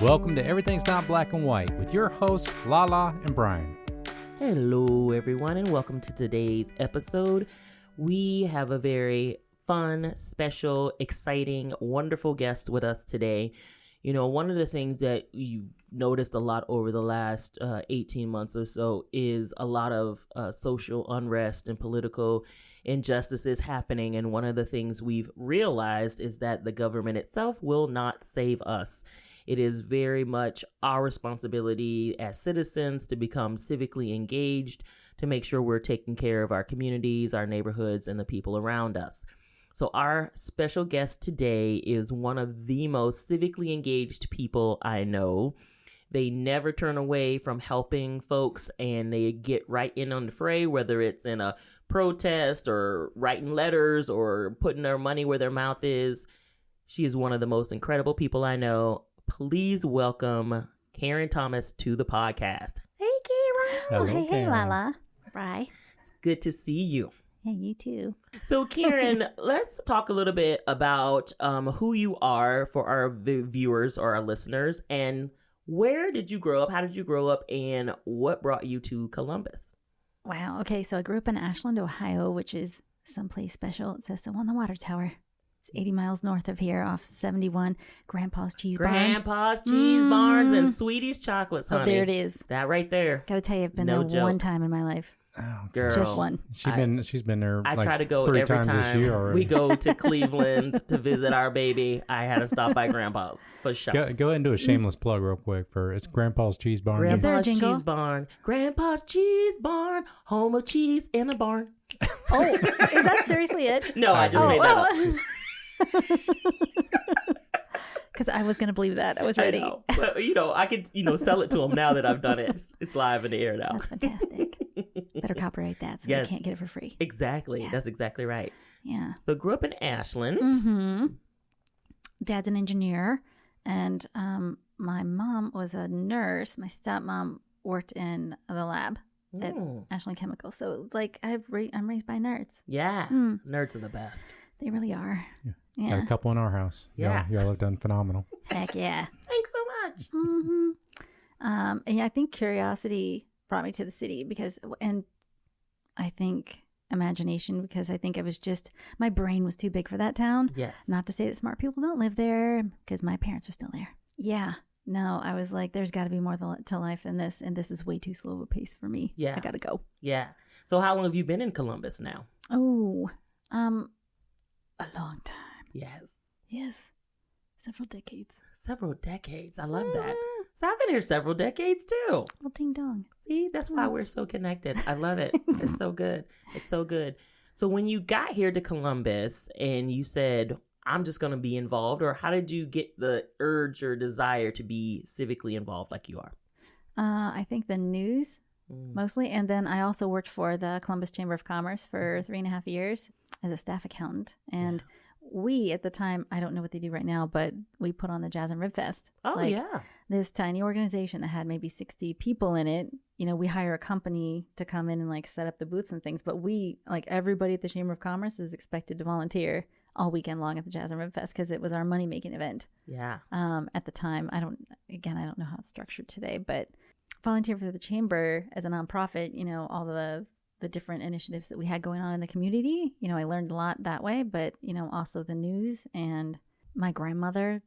Welcome to Everything's Not Black and White with your hosts, Lala and Brian. Hello, everyone, and welcome to today's episode. We have a very fun, special, exciting, wonderful guest with us today. You know, one of the things that you've noticed a lot over the last 18 months or so is a lot of social unrest and political injustices happening. And one of the things we've realized is that the government itself will not save us. It is very much our responsibility as citizens to become civically engaged, to make sure we're taking care of our communities, our neighborhoods, and the people around us. So our special guest today is one of the most civically engaged people I know. They never turn away from helping folks, and they get right in on the fray, whether it's in a protest or writing letters or putting their money where their mouth is. She is one of the most incredible people I know. Please welcome Karen Thomas to the podcast. Hey, Karen. Hello, Hey, Karen. Lala. Bye. It's good to see you. Yeah, you too. So, Karen, let's talk a little bit about who you are for our viewers or our listeners, and where did you grow up? How did you grow up, and what brought you to Columbus? Wow. Okay, so I grew up in Ashland, Ohio, which is someplace special. It says so on the water tower. It's 80 miles north of here off 71. Grandpa's Cheese Barn. Grandpa's Cheese Barns and Sweetie's Chocolates, honey. Oh, there it is. That right there. Gotta tell you, I've been No there joke. one time in my life. Oh, Girl. Just one. She's been there. I like try to go 3 every times this time year already. we go to Cleveland to visit our baby. I had to stop by Grandpa's for sure. Go ahead and do a shameless plug real quick for it's Grandpa's Cheese Barn. Is there a Grandpa's jingle? Cheese Barn. Grandpa's Cheese Barn. Home of cheese in a barn. Oh, is that seriously it? No, I just made that up. Because I was going to believe that. I was I ready. know. But, I could, sell it to them now that I've done it. It's live in the air now. That's fantastic. Better copyright that so Yes. they can't get it for free. Exactly. Yeah. That's exactly right. Yeah. So grew up in Ashland. Mm-hmm. Dad's an engineer, and my mom was a nurse. My stepmom worked in the lab at Ashland Chemical. So, like, I'm raised by nerds. Yeah. Mm. Nerds are the best. They really are. Got Yeah. a couple in our house. Yeah. Y'all have done phenomenal. Heck yeah. Thanks so much. Mm-hmm. And I think curiosity brought me to the city and I think imagination, because I think my brain was too big for that town. Yes. Not to say that smart people don't live there, because my parents are still there. Yeah. No, I was like, there's got to be more to life than this, and this is way too slow of a pace for me. Yeah. I got to go. Yeah. So how long have you been in Columbus now? Oh, a long time. Yes. Yes. Several decades. Several decades. I love that. So I've been here several decades too. Well, ding dong. See, that's why we're so connected. I love it. It's so good. It's so good. So when you got here to Columbus and you said, I'm just going to be involved, or how did you get the urge or desire to be civically involved like you are? I think the news mostly. And then I also worked for the Columbus Chamber of Commerce for 3.5 years as a staff accountant. And we, at the time, I don't know what they do right now, but we put on the Jazz and Rib Fest. Oh, yeah. This tiny organization that had maybe 60 people in it. We hire a company to come in and like set up the booths and things, but we, like everybody at the Chamber of Commerce, is expected to volunteer all weekend long at the Jazz and Rib Fest because it was our money-making event. Yeah. At the time, I don't know how it's structured today, but volunteer for the chamber as a nonprofit, all the different initiatives that we had going on in the community. I learned a lot that way, but, also the news. And my grandmother,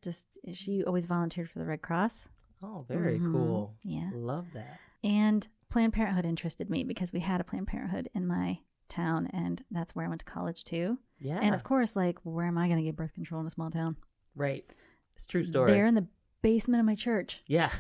she always volunteered for the Red Cross. Oh, very cool. Yeah. Love that. And Planned Parenthood interested me because we had a Planned Parenthood in my town, and that's where I went to college too. Yeah. And of course, like, where am I going to get birth control in a small town? Right. It's a true story. There in the basement of my church. Yeah.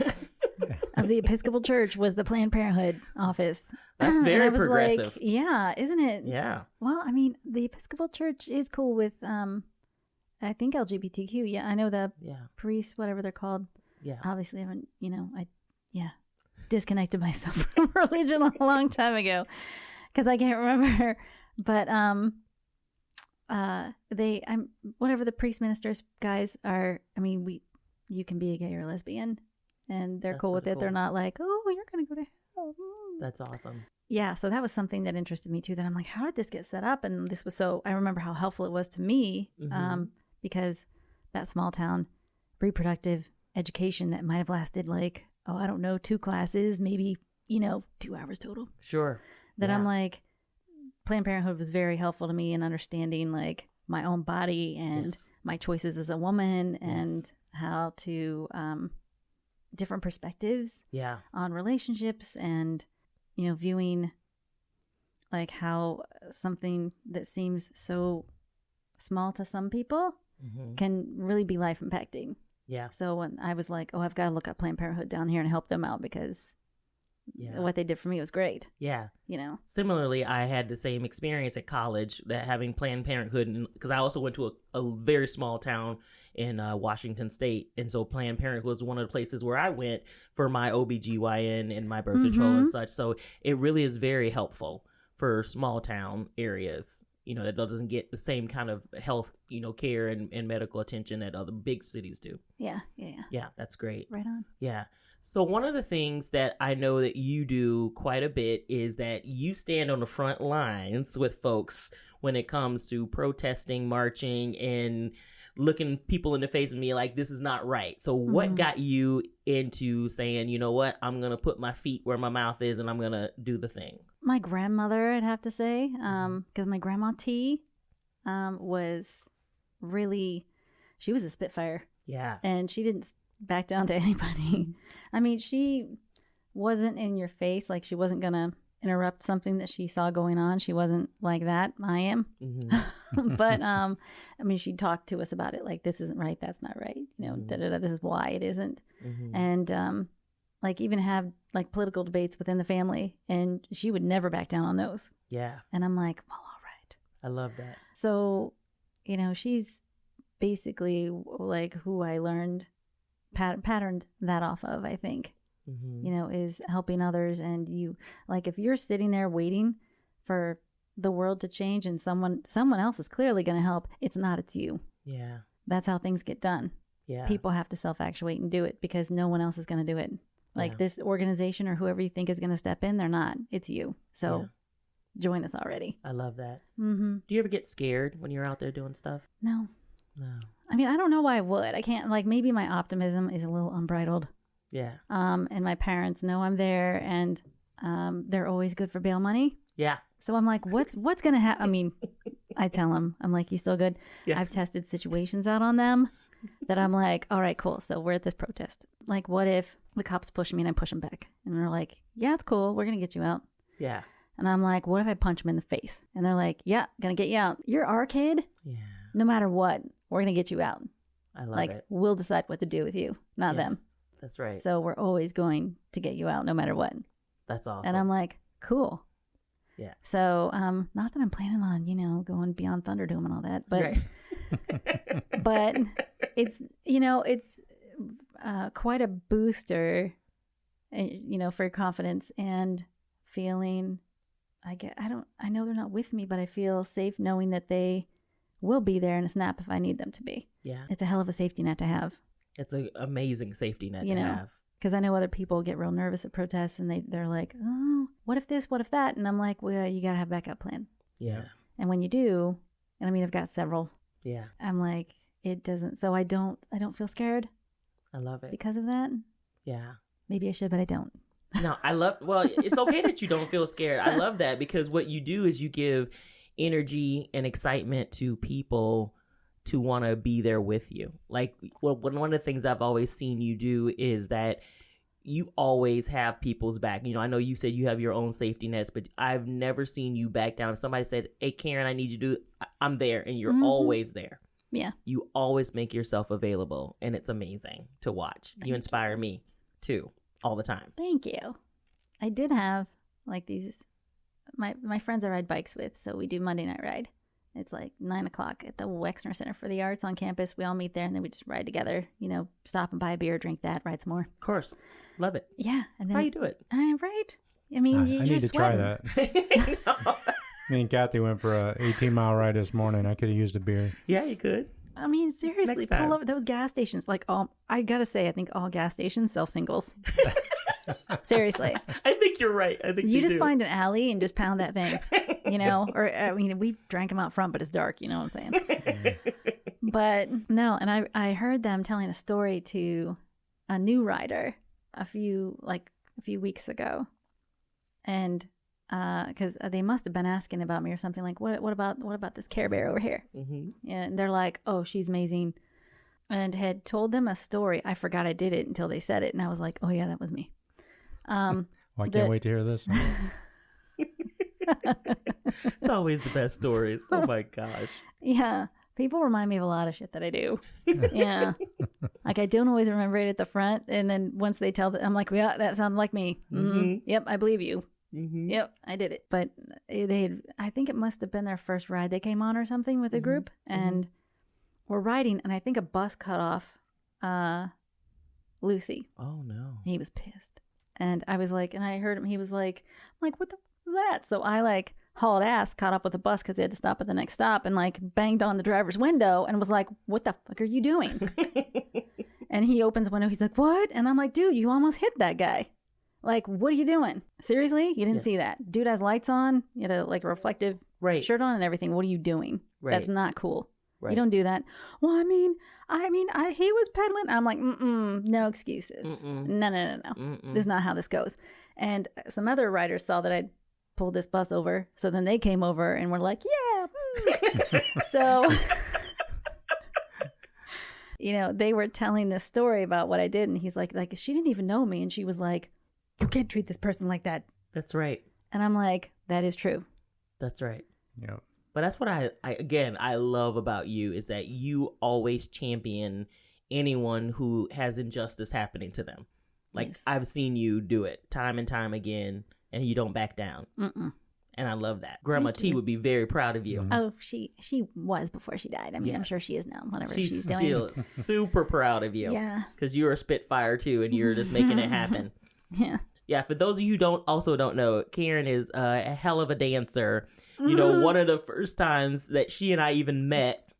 Of the Episcopal Church was the Planned Parenthood office. That's very and I was progressive. Like, yeah, isn't it? Yeah. Well, I mean, the Episcopal Church is cool with, I think LGBTQ. Yeah, I know the priests, whatever they're called. Yeah. Obviously, I haven't, disconnected myself from religion a long time ago because I can't remember. But whatever the priest ministers guys are. I mean, you can be a gay or lesbian. And they're cool with it. Cool. They're not like, oh, you're going to go to hell. That's awesome. Yeah. So that was something that interested me too. That I'm like, how did this get set up? And this was I remember how helpful it was to me because that small town, reproductive education that might have lasted like, oh, I don't know, 2 classes, maybe, 2 hours total. Sure. That I'm like, Planned Parenthood was very helpful to me in understanding like my own body and my choices as a woman and how to, different perspectives on relationships and, viewing like how something that seems so small to some people can really be life impacting. Yeah. So when I was like, oh, I've got to look up Planned Parenthood down here and help them out because what they did for me was great. Yeah. Similarly, I had the same experience at college, that having Planned Parenthood, because I also went to a very small town in Washington State. And so Planned Parenthood was one of the places where I went for my OBGYN and my birth control and such. So it really is very helpful for small town areas, that doesn't get the same kind of health, care and medical attention that other big cities do. Yeah, that's great. Right on. Yeah. So one of the things that I know that you do quite a bit is that you stand on the front lines with folks when it comes to protesting, marching, and looking people in the face and being like, this is not right. So what got you into saying, you know what, I'm going to put my feet where my mouth is and I'm going to do the thing? My grandmother, I'd have to say, because my grandma T was really, she was a Spitfire. Yeah. And she didn't back down to anybody. I mean, she wasn't in your face. Like, she wasn't going to interrupt something that she saw going on. She wasn't like that. I am. But, I mean, she talked to us about it. Like, this isn't right. That's not right. This is why it isn't. And, like, even have like political debates within the family, and she would never back down on those. Yeah. And I'm like, well, all right. I love that. So, she's basically like who I learned, patterned that off of, I think, is helping others. And you, like, if you're sitting there waiting for the world to change and someone else is clearly going to help, it's you. Yeah. That's how things get done. Yeah. People have to self-actuate and do it because no one else is going to do it. Like this organization or whoever you think is going to step in, they're not. It's you. So join us already. I love that. Do you ever get scared when you're out there doing stuff? No. I mean, I don't know why I would. I can't, like, maybe my optimism is a little unbridled. Yeah. And my parents know I'm there, and they're always good for bail money. Yeah. So I'm like, what's going to happen? I mean, I tell them, I'm like, you still good? Yeah. I've tested situations out on them that I'm like, all right, cool. So we're at this protest. Like, what if the cops push me and I push them back? And they're like, yeah, it's cool. We're going to get you out. Yeah. And I'm like, what if I punch them in the face? And they're like, yeah, going to get you out. You're our kid. Yeah. No matter what, we're going to get you out. I love it. We'll decide what to do with you, not them. That's right. So we're always going to get you out no matter what. That's awesome. And I'm like, cool. Yeah. So, not that I'm planning on, going beyond Thunderdome and all that, but, right. But it's, it's quite a booster, for your confidence and feeling, I know they're not with me, but I feel safe knowing that they will be there in a snap if I need them to be. Yeah. It's a hell of a safety net to have. It's an amazing safety net to have. Because I know other people get real nervous at protests and they're like, oh, what if this, what if that? And I'm like, well, you got to have a backup plan. Yeah. And when you do, and I mean, I've got several. Yeah. I'm like, it doesn't, so I don't feel scared. I love it. Because of that. Yeah. Maybe I should, but I don't. No, it's okay that you don't feel scared. I love that because what you do is you give energy and excitement to people to want to be there with you. Like, one of the things I've always seen you do is that you always have people's back. I know you said you have your own safety nets, but I've never seen you back down. If somebody says, hey, Karen, I need you to do, I'm there. And you're always there. Yeah. You always make yourself available. And it's amazing to watch. You inspire me too, all the time. Thank you. I did have like these, my friends I ride bikes with. So we do Monday Night Ride. It's like 9:00 at the Wexner Center for the Arts on campus. We all meet there and then we just ride together, stop and buy a beer, drink that, ride some more. Of course. Love it. Yeah. And that's how you do it. Right. I mean, I need to try that. Me and Kathy went for a 18-mile ride this morning. I could have used a beer. Yeah, you could. I mean, seriously, pull over those gas stations. Like, I got to say, I think all gas stations sell singles. Seriously. I think you're right. I think you just find an alley and just pound that thing, or I mean, we drank them out front, but it's dark, you know what I'm saying? But no. And I heard them telling a story to a new rider a few weeks ago, and because they must have been asking about me or something, like what about this Care Bear over here? Mm-hmm. And they're like, oh, she's amazing, and had told them a story. I forgot I did it until they said it, and I was like, oh yeah, that was me. Well, I can't wait to hear this. It's always the best stories. Oh my gosh. Yeah. People remind me of a lot of shit that I do. Yeah. Like, I don't always remember it at the front. And then once they tell I'm like, yeah, that sounded like me. Mm-hmm. Yep, I believe you. Mm-hmm. Yep, I did it. But I think it must have been their first ride they came on or something with a group. And we're riding, and I think a bus cut off Lucy. Oh, no. He was pissed. And I was like, and I heard him, he was like, I'm like, what the f- is that? So I like hauled ass, caught up with the bus because they had to stop at the next stop, and like banged on the driver's window and was like, what the fuck are you doing? And he opens the window. He's like, what? And I'm like, dude, you almost hit that guy. Like, what are you doing? Seriously? You didn't see that. Dude has lights on. You had a like reflective shirt on and everything. What are you doing? Right. That's not cool. Right. You don't do that. Well, I mean, he was pedaling. I'm like, no excuses. No. This is not how this goes. And some other riders saw that I'd pulled this bus over. So then they came over and were like, yeah. So, you know, they were telling this story about what I did. And he's like, she didn't even know me. And she was like, you can't treat this person like that. That's right. And I'm like, that is true. That's right. Yeah. But that's what I love about you is that you always champion anyone who has injustice happening to them. Like, yes. I've seen you do it time and time again, and you don't back down. And I love that. Grandma T would be very proud of you. Oh, she was before she died. I mean, yes. I'm sure she is now, whatever she's doing. She's still super proud of you. Yeah. Because you're a Spitfire, too, and you're just making it happen. Yeah. Yeah, for those of you who don't know, Karen is a hell of a dancer. You know, one of the first times that she and I even met,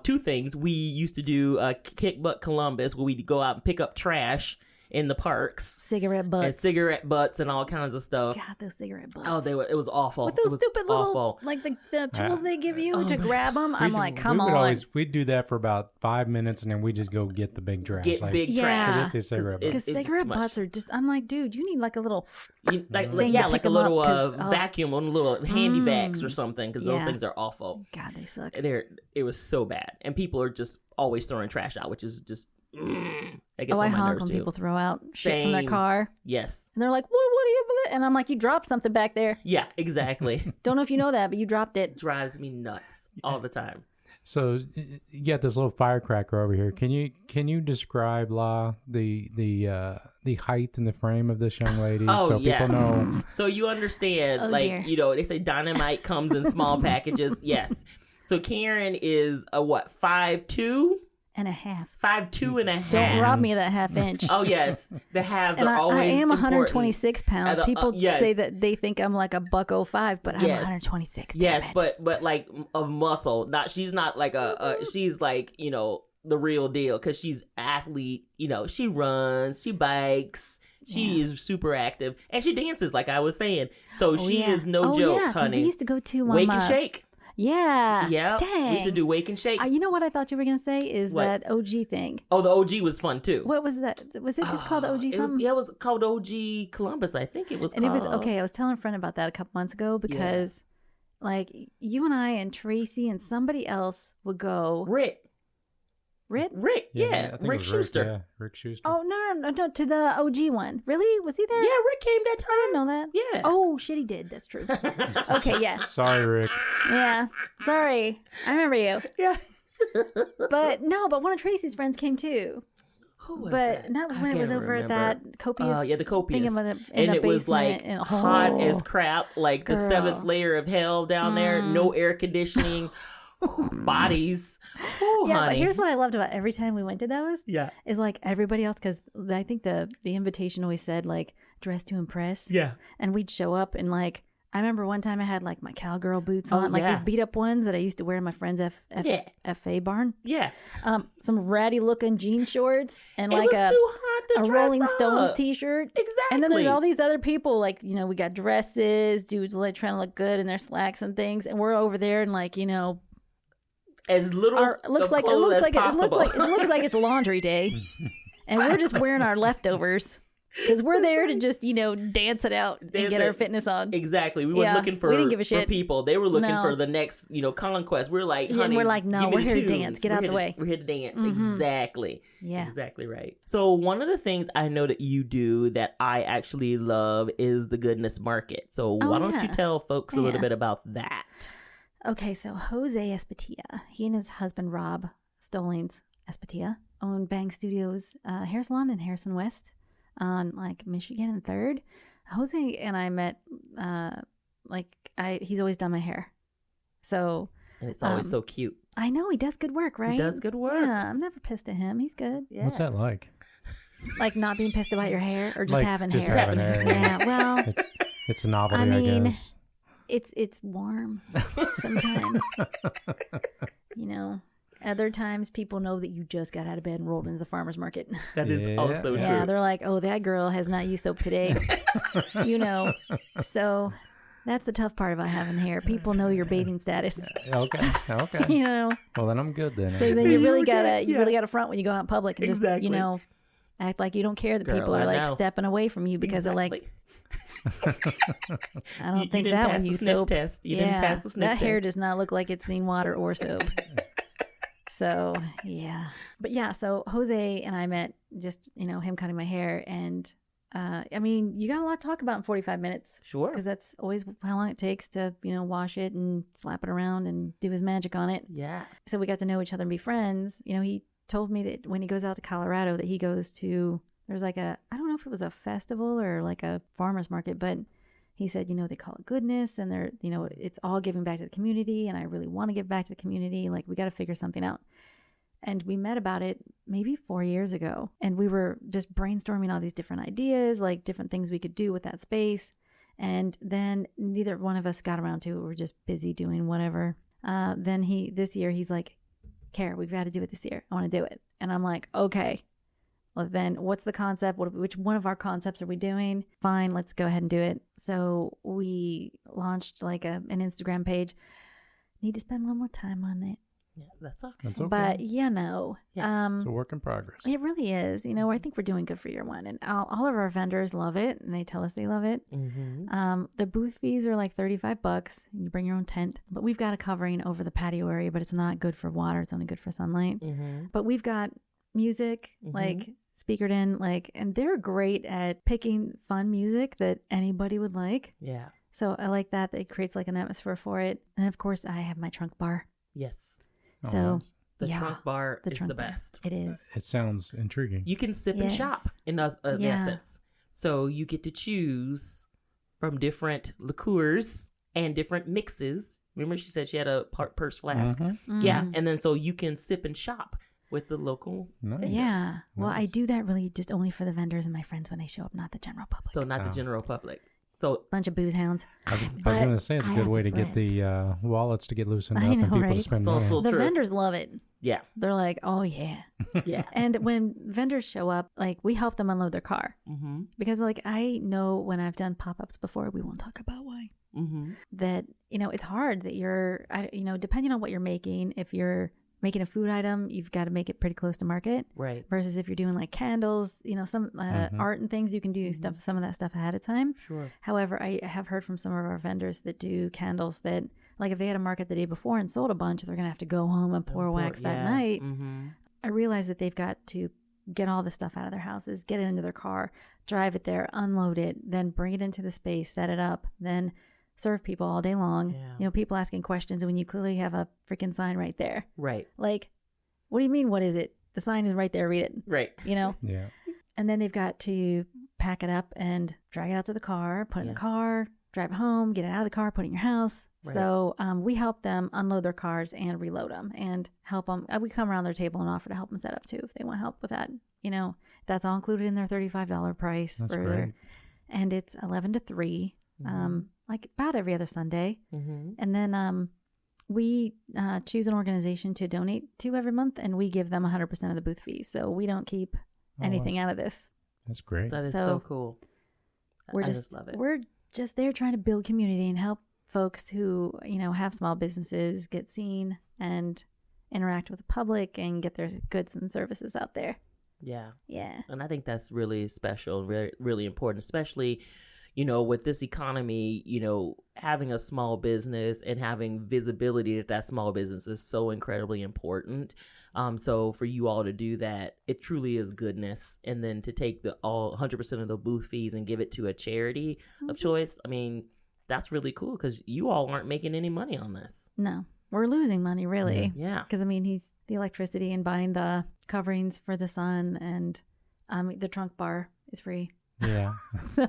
two things. We used to do Kick Butt Columbus, where we'd go out and pick up trash in the parks. Cigarette butts and all kinds of stuff. God, those cigarette butts. Oh, it was awful. With those stupid little, like the tools they give you to grab them. I'm like, come on. We'd do that for about 5 minutes, and then we just go get the big trash. Big trash. Get the cigarette butts. Because cigarette butts are just, I'm like, dude, you need like a little like a little vacuum, one little handy vacs or something, because those things are awful. God, they suck. It was so bad. And people are just always throwing trash out, which is just... I honk when people throw out shit from their car. Yes. And they're like, what do you... And I'm like, you dropped something back there. Yeah, exactly. Don't know if you know that, but you dropped it. Drives me nuts all the time. So you got this little firecracker over here. Can you describe, the height and the frame of this young lady so people know? So you understand, they say dynamite comes in small packages. Yes. So Karen is a 5'2"? And a half. 5'2" and a half. Don't rob me of that half inch. Oh, yes. The halves are always I am important. 126 pounds. People say that they think I'm like a $105, but I'm 126. Yes, but like of muscle. She's not like she's like, the real deal, because she's athlete. She runs, she bikes. She is super active. And she dances, like I was saying. So she is no joke, honey. We used to go to Wake and Shake. Yeah. Yeah. Dang. We used to do wake and shakes. You know what I thought you were going to say is that OG thing. Oh, the OG was fun too. What was that? Was it just called OG something? It was called OG Columbus, I think it was called. And it was, okay, I was telling a friend about that a couple months ago because like you and I and Tracy and somebody else would go. Rick, yeah. Rick Schuster. Yeah, Rick Schuster. Oh, no, to the OG one. Really? Was he there? Yeah, Rick came that time. I didn't know that. Yeah. Oh, shit, he did. That's true. Okay, yeah. Sorry, Rick. Yeah. Sorry. I remember you. Yeah. But one of Tracy's friends came too. Who was that? But that was when it was over at that Copious. The Copious. And it was like hot as crap, like the 7th layer of hell down there. No air conditioning. Bodies. Ooh, yeah, honey. But here's what I loved about every time we went to those. Yeah. Is like everybody else, because I think the invitation always said like dress to impress. Yeah. And we'd show up and like, I remember one time I had like my cowgirl boots on, like these beat up ones that I used to wear in my friend's FA barn. Yeah. Some ratty looking jean shorts and it like was too hot to a dress Rolling up. Stones t-shirt. Exactly. And then there's all these other people, like, we got dresses, dudes like trying to look good in their slacks and things, and we're over there and like, as little it looks like as possible. It looks like it's laundry day. And we're just wearing our leftovers. Because we're there to just, dance it out and get our fitness on. Exactly. We weren't looking for, we didn't give a shit. For people. They were looking for the next, conquest. We're like, honey, and we're like, no, we're here to dance. Get out the way. We're here to dance. Mm-hmm. Exactly. Yeah. Exactly right. So one of the things I know that you do that I actually love is the Goodness Market. So why don't you tell folks a little bit about that? Okay, so Jose Espatia, he and his husband Rob Stolings Espatia own Bang Studios hair salon in Harrison West on Michigan and 3rd. Jose and I met he's always done my hair. So and it's always so cute. I know, he does good work, right? He does good work. Yeah, I'm never pissed at him. He's good. Yeah. What's that like? Like not being pissed about your hair or just having hair? Just having hair. Yeah, well. It's a novelty, I guess. It's warm sometimes. Other times people know that you just got out of bed and rolled into the farmer's market. That is also true. Yeah, they're like, oh, that girl has not used soap today. So that's the tough part about having hair. People know your bathing status. Okay. Well, then I'm good then. So then you really gotta front when you go out in public and just act like you don't care that people are stepping away from you because they're like, I don't think that one used soap. Test. You didn't pass the sniff test. That hair does not look like it's seen water or soap. So, yeah. But yeah, so Jose and I met just, him cutting my hair. And, you got a lot to talk about in 45 minutes. Sure. Because that's always how long it takes to, wash it and slap it around and do his magic on it. Yeah. So we got to know each other and be friends. He told me that when he goes out to Colorado that he goes to, there's I don't know if it was a festival or a farmer's market, but he said, they call it Goodness and they're, it's all giving back to the community. And I really want to give back to the community. We got to figure something out. And we met about it maybe 4 years ago. And we were just brainstorming all these different ideas, different things we could do with that space. And then neither one of us got around to it. We were just busy doing whatever. Then this year, he's like, Kara, we've got to do it this year. I want to do it. And I'm like, okay. Well, then what's the concept? Which one of our concepts are we doing? Fine, let's go ahead and do it. So we launched an Instagram page. Need to spend a little more time on it. Yeah, that's okay. That's okay. But, it's a work in progress. It really is. I think we're doing good for year one. And all of our vendors love it. And they tell us they love it. Mm-hmm. The booth fees are $35. You bring your own tent. But we've got a covering over the patio area. But it's not good for water. It's only good for sunlight. Mm-hmm. But we've got music, speakered in, and they're great at picking fun music that anybody would like. Yeah. So I like that. It creates an atmosphere for it. And of course, I have my trunk bar. Yes. So the trunk bar is the best. It is. It sounds intriguing. You can sip and shop in essence. So you get to choose from different liqueurs and different mixes. Remember, she said she had a purse flask. Mm-hmm. Yeah. And then so you can sip and shop with the local vendors. Yeah. Well, I do that really just only for the vendors and my friends when they show up, not the general public. So not the general public. So bunch of booze hounds. I was going to say it's a good way to get the wallets to get loosened up and people to spend money. The vendors love it. Yeah. They're like, oh yeah. Yeah. And when vendors show up, we help them unload their car. Mm-hmm. Because I know when I've done pop-ups before, we won't talk about why. Mm-hmm. That, it's hard that you're, depending on what you're making, if you're making a food item, you've got to make it pretty close to market. Right. Versus if you're doing candles, some art and things, you can do some of that stuff ahead of time. Sure. However, I have heard from some of our vendors that do candles that, if they had a market the day before and sold a bunch, they're going to have to go home and pour wax that night. Mm-hmm. I realize that they've got to get all the stuff out of their houses, get it into their car, drive it there, unload it, then bring it into the space, set it up, then serve people all day long. Yeah. People asking questions when you clearly have a freaking sign right there. Right. What do you mean? What is it? The sign is right there. Read it. Right. Yeah. And then they've got to pack it up and drag it out to the car, put it in the car, drive it home, get it out of the car, put it in your house. Right. So we help them unload their cars and reload them and help them. We come around their table and offer to help them set up too if they want help with that. That's all included in their $35 price. That's great. And it's 11 to 3. Mm-hmm. About every other Sunday. Mm-hmm. And then we choose an organization to donate to every month, and we give them 100% of the booth fees. So we don't keep anything out of this. That's great. That is so cool. I just love it. We're just there trying to build community and help folks who, have small businesses get seen and interact with the public and get their goods and services out there. Yeah. Yeah. And I think that's really special, really, really important, especially, with this economy, having a small business and having visibility that that small business is so incredibly important. So for you all to do that, it truly is goodness. And then to take the 100% of the booth fees and give it to a charity of choice, I mean, that's really cool because you all aren't making any money on this. No. We're losing money, really. Yeah. Because, I mean, he's the electricity and buying the coverings for the sun, and the trunk bar is free. Yeah. So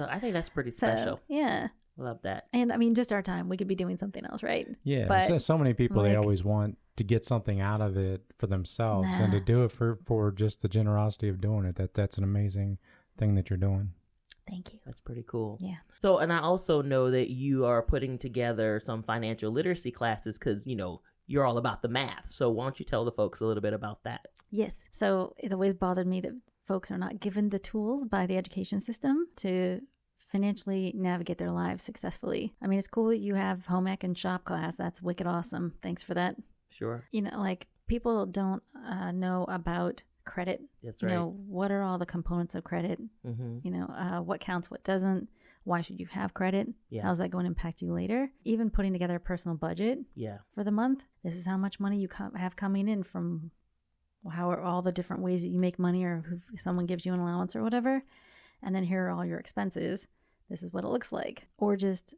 I think that's pretty special. Yeah. Love that. And, I mean, just our time. We could be doing something else, right? Yeah. But, so many people, they always want to get something out of it for themselves and to do it for just the generosity of doing it. That's an amazing thing that you're doing. Thank you. That's pretty cool. Yeah. So, and I also know that you are putting together some financial literacy classes because, you're all about the math. So why don't you tell the folks a little bit about that? Yes. So it's always bothered me that folks are not given the tools by the education system to financially navigate their lives successfully. I mean, it's cool that you have home ec and shop class. That's wicked awesome. Thanks for that. Sure. Like people don't know about credit. That's right. What are all the components of credit? Mm-hmm. What counts, what doesn't? Why should you have credit? Yeah. How's that going to impact you later? Even putting together a personal budget for the month. This is how much money you have coming in from how are all the different ways that you make money, or if someone gives you an allowance or whatever. And then here are all your expenses. This is what it looks like. Or just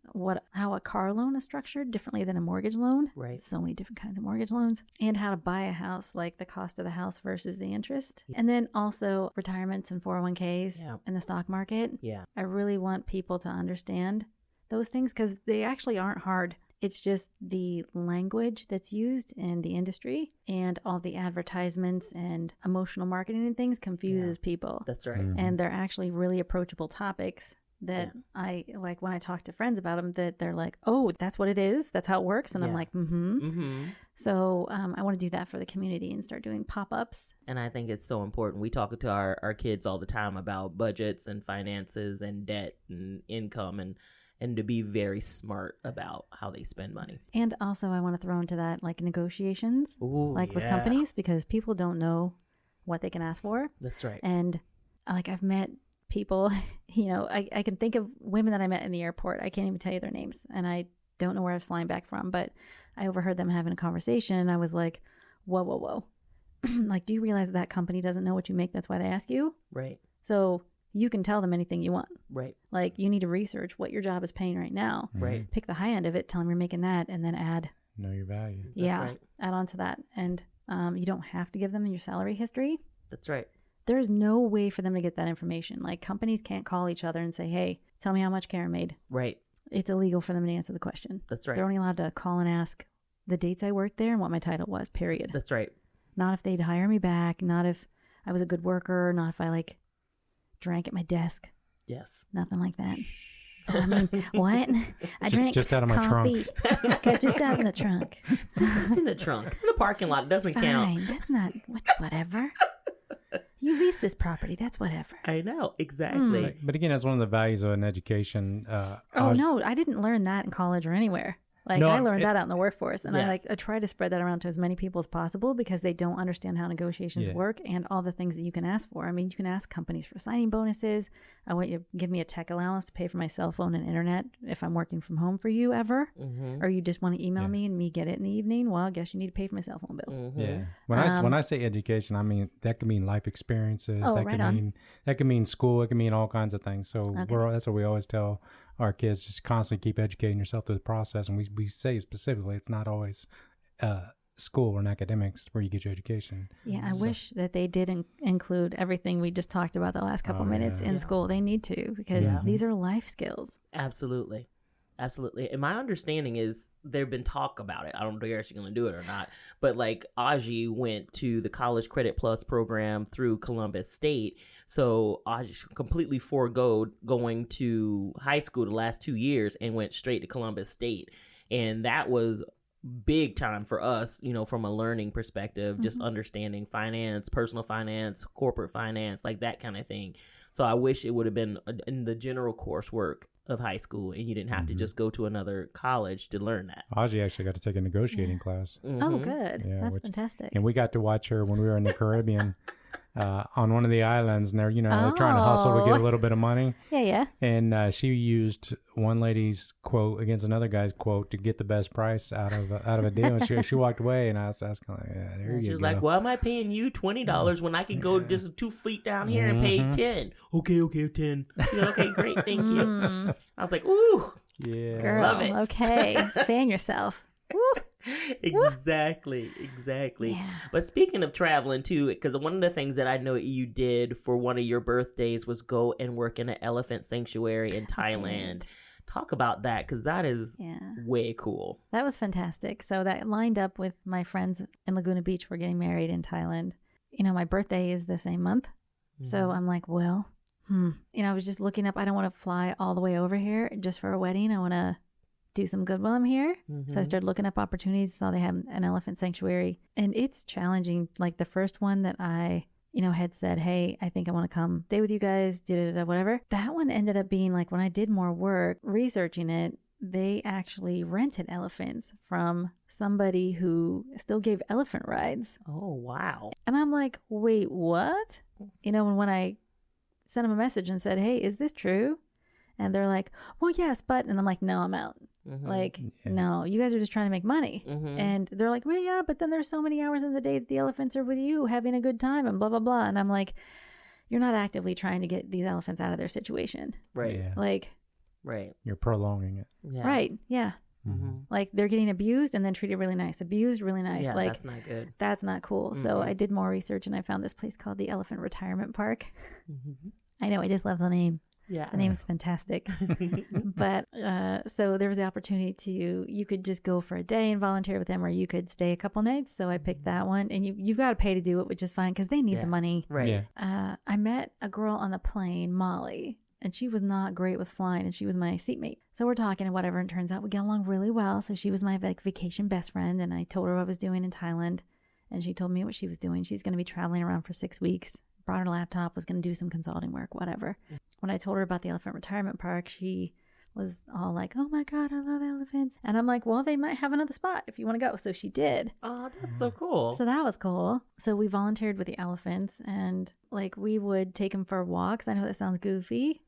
how a car loan is structured differently than a mortgage loan. Right. So many different kinds of mortgage loans. And how to buy a house, like the cost of the house versus the interest. And then also retirements and 401ks and the stock market. Yeah. I really want people to understand those things because they actually aren't hard. It's just the language that's used in the industry and all the advertisements and emotional marketing and things confuses people. That's right. Mm-hmm. And they're actually really approachable topics that I like when I talk to friends about them, that they're like, oh, that's what it is. That's how it works. And I'm like, So I want to do that for the community and start doing pop-ups. And I think it's so important. We talk to our kids all the time about budgets and finances and debt and income and to be very smart about how they spend money. And also I want to throw into that like negotiations, with companies, because people don't know what they can ask for. That's right. And like I've met people, I can think of women that I met in the airport. I can't even tell you their names, and I don't know where I was flying back from, but I overheard them having a conversation, and I was like, whoa. Like, do you realize that company doesn't know what you make? That's why they ask you. Right. So you can tell them anything you want. Right. Like, you need to research what your job is paying right now. Right. Pick the high end of it, tell them you're making that, and then add. Know your value. Right. Add on to that. And you don't have to give them your salary history. That's right. There's no way for them to get that information. Like, companies can't call each other and say, hey, tell me how much Karen made. Right. It's illegal for them to answer the question. That's right. They're only allowed to call and ask the dates I worked there and what my title was, period. That's right. Not if they'd hire me back, not if I was a good worker, not if I drank at my desk. Yes. Nothing like that. I mean, what? I drank just out of my coffee. trunk. Just out in the trunk. It's in the trunk. It's in the parking lot. It doesn't count. Fine. That's not, whatever. You lease this property. That's whatever. I know. Exactly. Right. But again, that's one of the values of an education. No, I didn't learn that in college or anywhere. I learned that out in the workforce, and I try to spread that around to as many people as possible because they don't understand how negotiations work and all the things that you can ask for. I mean, you can ask companies for signing bonuses. I want you to give me a tech allowance to pay for my cell phone and internet if I'm working from home for you ever, or you just want to email me and me get it in the evening. Well, I guess you need to pay for my cell phone bill. Yeah. When I say education, I mean that could mean life experiences. Oh, that could mean school. It could mean all kinds of things. So that's what we always tell our kids: just constantly keep educating yourself through the process. And we say specifically, it's not always school or academics where you get your education. Yeah, I wish that they did include everything we just talked about the last couple minutes in school. They need to, because these are life skills. Absolutely. Absolutely. And my understanding is there've been talk about it. I don't know if you're actually going to do it or not. But Aji went to the College Credit Plus program through Columbus State. So Aji completely forgoed going to high school the last 2 years and went straight to Columbus State. And that was big time for us, from a learning perspective, just understanding finance, personal finance, corporate finance, like that kind of thing. So I wish it would have been in the general coursework of high school, and you didn't have to just go to another college to learn that. Ozzy actually got to take a negotiating class. Oh, good. Yeah, That's fantastic. And we got to watch her when we were in the Caribbean on one of the islands, and they're they're trying to hustle to get a little bit of money. Yeah. And she used one lady's quote against another guy's quote to get the best price out of a deal. And she walked away, and I was kind of like, yeah, there you go. She was like, "Why am I paying you $20 when I can go just 2 feet down here and pay 10? Okay, 10. Okay, great, thank you." I was like, "Ooh, yeah, girl, love it." Okay, fan yourself. Woo. Exactly. Yeah. But speaking of traveling too, because one of the things that I know you did for one of your birthdays was go and work in an elephant sanctuary in Thailand. Talk about that, because that is way cool. That was fantastic. So that lined up with my friends in Laguna Beach. We're getting married in Thailand. My birthday is the same month. So I'm like, well, I was just looking up. I don't want to fly all the way over here just for a wedding. I want to do some good while I'm here. So I started looking up opportunities, saw they had an elephant sanctuary, and it's challenging. Like the first one that I had said, hey, I think I want to come stay with you guys, whatever. That one ended up being like, when I did more work researching it, they actually rented elephants from somebody who still gave elephant rides. Oh, wow. And I'm like, wait, what? When I sent them a message and said, hey, is this true? And they're like, well, yes, but, and I'm like, no, I'm out. No, you guys are just trying to make money. And they're like, well, yeah, but then there's so many hours in the day that the elephants are with you having a good time and blah, blah, blah. And I'm like, you're not actively trying to get these elephants out of their situation. Right. Yeah. Right. You're prolonging it. Yeah. Right. Yeah. Like they're getting abused and then treated really nice. Abused really nice. Yeah, like, that's not good. That's not cool. So I did more research and I found this place called the Elephant Retirement Park. I know. I just love the name. Yeah. The name is fantastic. But so there was the opportunity you could just go for a day and volunteer with them, or you could stay a couple nights. So I picked that one, and you've got to pay to do it, which is fine because they need the money. Right. Yeah. I met a girl on the plane, Molly, and she was not great with flying, and she was my seatmate. So we're talking and whatever, and it turns out we get along really well. So she was my vacation best friend, and I told her what I was doing in Thailand, and she told me what she was doing. She's going to be traveling around for 6 weeks. Brought her laptop, was going to do some consulting work, whatever. When I told her about the Elephant Retirement Park, she was all like, oh my God, I love elephants. And I'm like, well, they might have another spot if you want to go. So she did. Oh, that's so cool. So that was cool. So we volunteered with the elephants, and we would take them for walks. I know that sounds goofy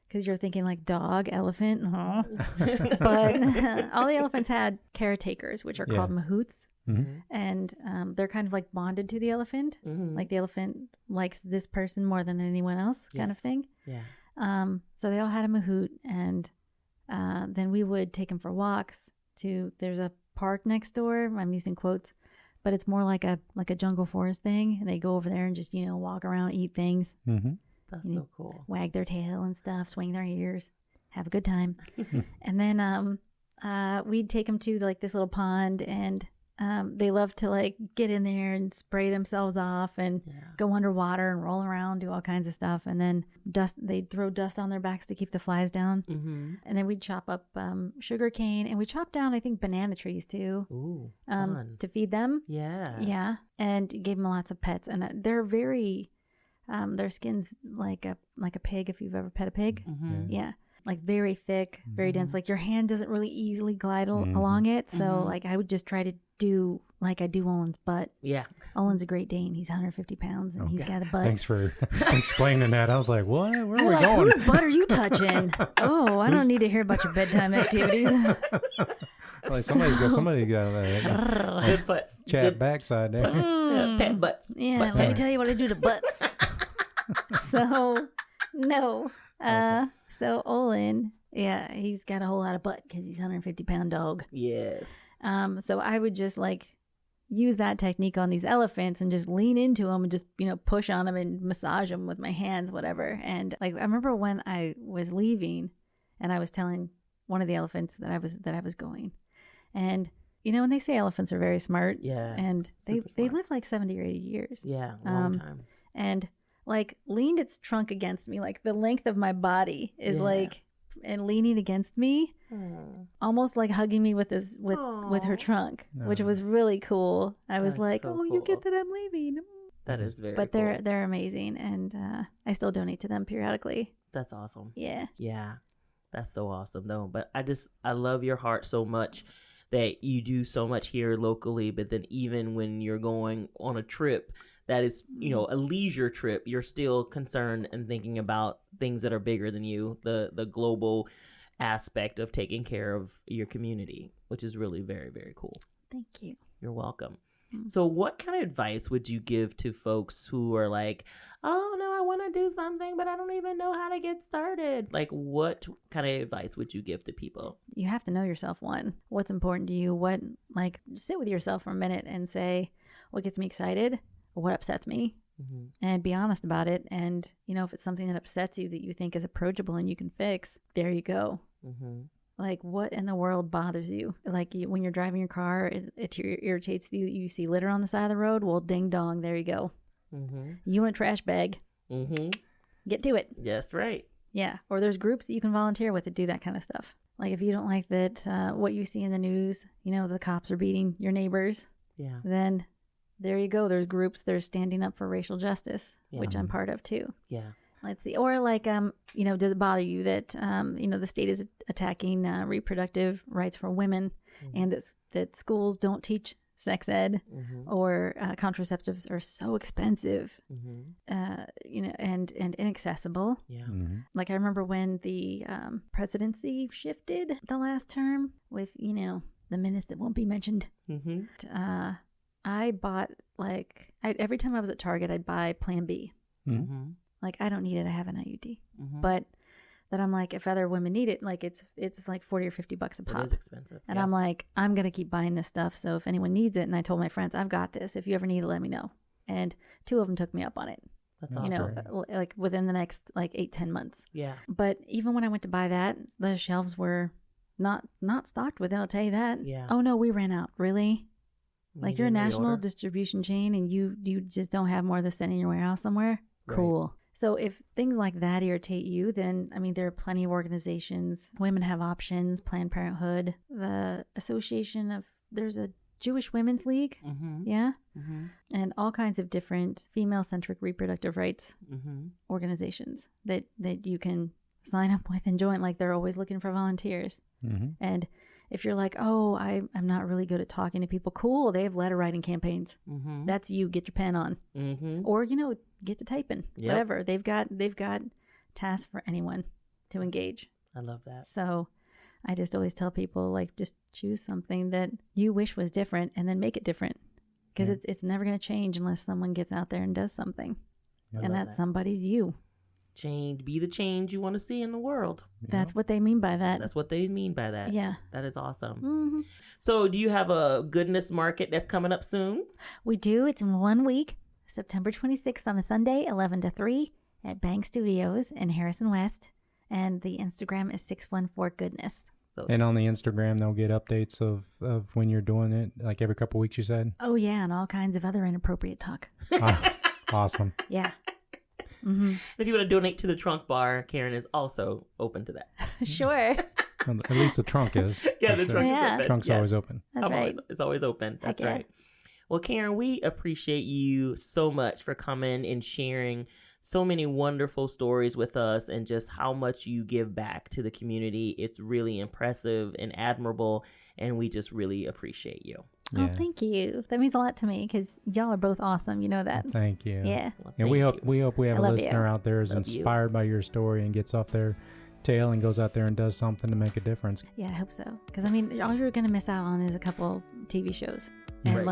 because you're thinking like dog, elephant. But all the elephants had caretakers, which are called mahouts. And they're kind of like bonded to the elephant. Like the elephant likes this person more than anyone else, kind of thing. Yeah. So they all had a mahout, and then we would take them for walks there's a park next door. I'm using quotes, but it's more like a jungle forest thing. And they go over there and just, walk around, eat things. That's so cool. Wag their tail and stuff, swing their ears, have a good time. And then we'd take them to this little pond, and they love to get in there and spray themselves off and go underwater and roll around, do all kinds of stuff. And then they'd throw dust on their backs to keep the flies down. And then we'd chop up sugar cane, and we chopped down, I think, banana trees too. Ooh, fun. To feed them. Yeah. And gave them lots of pets, and they're very their skin's like a pig, if you've ever pet a pig. Yeah. Very thick, very dense. Your hand doesn't really easily glide along it. So I would just try to do like I do Owen's butt. Yeah. Owen's a Great Dane. He's 150 pounds and he's got a butt. Thanks for explaining that. I was like, what? Where are we going? Whose butt are you touching? Oh, I don't need to hear about your bedtime activities. Somebody got good butts. Chat backside there. Pet butts. Yeah, Butt let me tell you what I do to butts. So, no. So Olin, he's got a whole lot of butt because he's a 150-pound dog. Yes. So I would just use that technique on these elephants and just lean into them and just, push on them and massage them with my hands, whatever. And I remember when I was leaving and I was telling one of the elephants that I was going. And, when they say elephants are very smart. Yeah. And they live 70 or 80 years. Yeah. Long time. And leaned its trunk against me, the length of my body is and leaning against me, almost hugging me with her trunk, which was really cool. I was like, so cool. You get that I'm leaving. That is very But cool. they're amazing, and I still donate to them periodically. That's awesome. Yeah. Yeah. That's so awesome, though. But I love your heart so much that you do so much here locally, but then even when you're going on a trip that is, a leisure trip, you're still concerned and thinking about things that are bigger than you, the global aspect of taking care of your community, which is really very, very cool. Thank you. You're welcome. So what kind of advice would you give to folks who are like, oh, no, I want to do something, but I don't even know how to get started? Like, what kind of advice would you give to people? You have to know yourself, one. What's important to you? Sit with yourself for a minute and say, what gets me excited or what upsets me? Mm-hmm. And be honest about it. And, if it's something that upsets you that you think is approachable and you can fix, there you go. Mm-hmm. Like, what in the world bothers you? Like, when you're driving your car, it irritates you. You see litter on the side of the road. Well, ding dong, there you go. Mm-hmm. You want a trash bag. Mm-hmm. Get to it. Yes, right. Yeah. Or there's groups that you can volunteer with that do that kind of stuff. Like, if you don't like that, what you see in the news, the cops are beating your neighbors. Yeah. Then there you go. There's groups that are standing up for racial justice, which I'm part of too. Yeah. Let's see. Or does it bother you that, the state is attacking reproductive rights for women and that schools don't teach sex ed or contraceptives are so expensive, and inaccessible. Yeah. Mm-hmm. Like, I remember when the presidency shifted the last term with, the menace that won't be mentioned. Mm-hmm. I bought, every time I was at Target, I'd buy Plan B. Mm-hmm. Like, I don't need it. I have an IUD. Mm-hmm. But that I'm like, if other women need it, like, it's like $40 or $50 a pop. It is expensive. And I'm like, I'm going to keep buying this stuff. So if anyone needs it, and I told my friends, I've got this. If you ever need it, let me know. And 2 of them took me up on it. That's awesome. Like within the next 8-10 months. Yeah. But even when I went to buy that, the shelves were not stocked with it. I'll tell you that. Yeah. Oh no, we ran out. Really? Like, you're a national distribution chain and you just don't have more of this in your warehouse somewhere? Right. Cool. So if things like that irritate you, then, there are plenty of organizations. Women Have Options, Planned Parenthood, the there's a Jewish Women's League. Mm-hmm. Yeah. Mm-hmm. And all kinds of different female-centric reproductive rights organizations that you can sign up with and join. Like, they're always looking for volunteers. Mm-hmm. And if you're like, oh, I'm not really good at talking to people, cool. They have letter writing campaigns. Mm-hmm. That's you. Get your pen on. Mm-hmm. Or, get to typing. Yep. Whatever. They've got tasks for anyone to engage. I love that. So I just always tell people, just choose something that you wish was different and then make it different. Because it's never going to change unless someone gets out there and does something. And that somebody's you. Be the change you want to see in the world. That's what they mean by that. That's what they mean by that. Yeah. That is awesome. Mm-hmm. So do you have a goodness market that's coming up soon? We do. It's in 1 week, September 26th on a Sunday, 11 to 3 at Bank Studios in Harrison West. And the Instagram is 614goodness. And on the Instagram, they'll get updates of when you're doing it, like every couple of weeks, you said? Oh, yeah, and all kinds of other inappropriate talk. Awesome. Yeah. Mm-hmm. If you want to donate to the trunk bar, Karen is also open to that. Sure. Well, at least the trunk is. Yeah, the trunk is open. Trunk's always open. That's right. It's always open. That's right. Well, Karen, we appreciate you so much for coming and sharing so many wonderful stories with us and just how much you give back to the community. It's really impressive and admirable, and we just really appreciate you. Yeah. Oh, thank you. That means a lot to me because y'all are both awesome. You know that. Thank you. Yeah. Well, and we hope we have a listener out there who's inspired by your story and gets off their tail and goes out there and does something to make a difference. Yeah, I hope so. Because, all you're going to miss out on is a couple TV shows. And,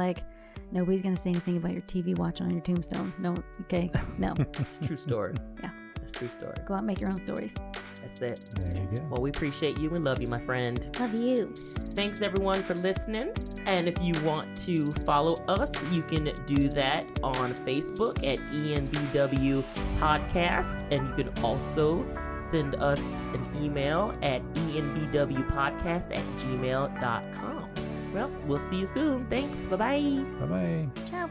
nobody's going to say anything about your TV watch on your tombstone. No. Okay. No. It's a true story. Yeah. It's a true story. Go out and make your own stories. That's it. There you go. Well, we appreciate you and love you, my friend. Love you. Thanks, everyone, for listening. And if you want to follow us, you can do that on Facebook at ENBW Podcast. And you can also send us an email at enbwpodcast@gmail.com. Well, we'll see you soon. Thanks. Bye-bye. Bye-bye. Ciao.